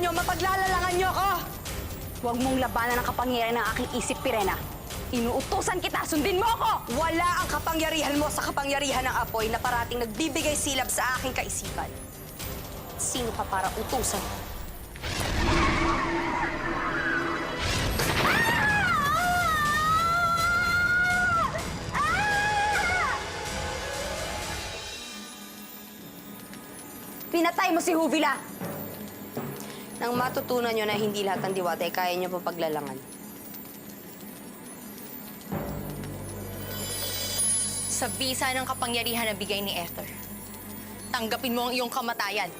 nyo, mapaglalalangan nyo ako! Huwag mong labanan ang kapangyarihan ng aking isip, Pirena. Inuutosan kita, sundin mo ako! Wala ang kapangyarihan mo sa kapangyarihan ng apoy na parating nagbibigay silab sa aking kaisipan. Sino ka para utusan? Pinatay mo si Huvila! Nang matutunan nyo na hindi lahat ng diwata ay kaya nyo pa paglalangan. Sa bisa ng kapangyarihan na bigay ni Ether, tanggapin mo ang iyong kamatayan.